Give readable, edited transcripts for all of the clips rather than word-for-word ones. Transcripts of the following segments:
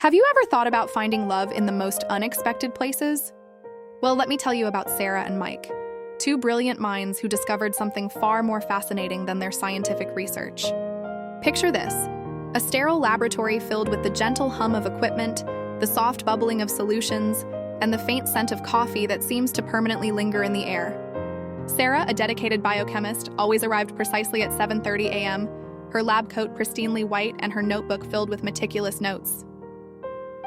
Have you ever thought about finding love in the most unexpected places? Well, let me tell you about Sarah and Mike, two brilliant minds who discovered something far more fascinating than their scientific research. Picture this: a sterile laboratory filled with the gentle hum of equipment, the soft bubbling of solutions, and the faint scent of coffee that seems to permanently linger in the air. Sarah, a dedicated biochemist, always arrived precisely at 7:30 a.m., her lab coat pristinely white and her notebook filled with meticulous notes.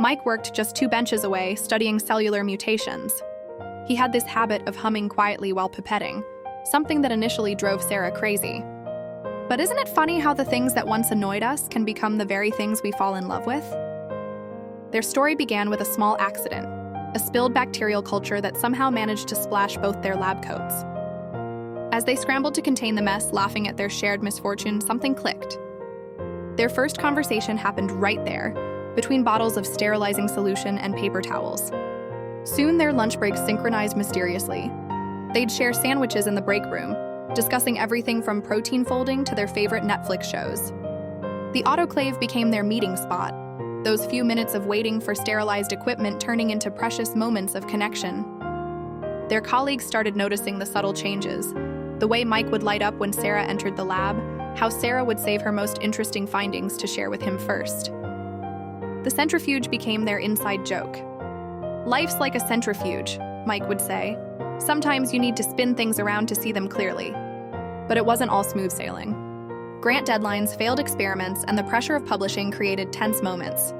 Mike worked just 2 benches away, studying cellular mutations. He had this habit of humming quietly while pipetting, something that initially drove Sarah crazy. But isn't it funny how the things that once annoyed us can become the very things we fall in love with? Their story began with a small accident, a spilled bacterial culture that somehow managed to splash both their lab coats. As they scrambled to contain the mess, laughing at their shared misfortune, something clicked. Their first conversation happened right there, between bottles of sterilizing solution and paper towels. Soon their lunch breaks synchronized mysteriously. They'd share sandwiches in the break room, discussing everything from protein folding to their favorite Netflix shows. The autoclave became their meeting spot, those few minutes of waiting for sterilized equipment turning into precious moments of connection. Their colleagues started noticing the subtle changes, the way Mike would light up when Sarah entered the lab, how Sarah would save her most interesting findings to share with him first. The centrifuge became their inside joke. "Life's like a centrifuge," Mike would say. "Sometimes you need to spin things around to see them clearly." But it wasn't all smooth sailing. Grant deadlines, failed experiments, and the pressure of publishing created tense moments.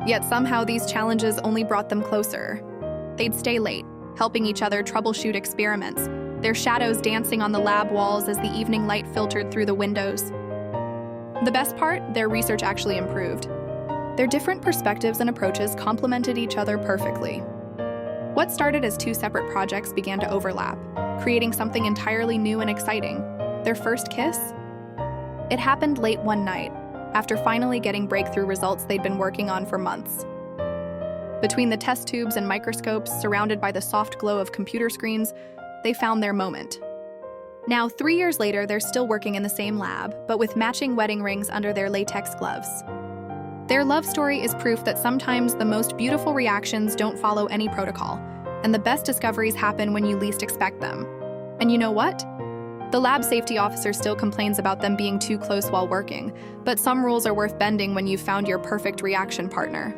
Yet somehow these challenges only brought them closer. They'd stay late, helping each other troubleshoot experiments, their shadows dancing on the lab walls as the evening light filtered through the windows. The best part, their research actually improved. Their different perspectives and approaches complemented each other perfectly. What started as 2 separate projects began to overlap, creating something entirely new and exciting. Their first kiss? It happened late one night, after finally getting breakthrough results they'd been working on for months. Between the test tubes and microscopes, surrounded by the soft glow of computer screens, they found their moment. Now, 3 years later, they're still working in the same lab, but with matching wedding rings under their latex gloves. Their love story is proof that sometimes the most beautiful reactions don't follow any protocol, and the best discoveries happen when you least expect them. And you know what? The lab safety officer still complains about them being too close while working, but some rules are worth bending when you've found your perfect reaction partner.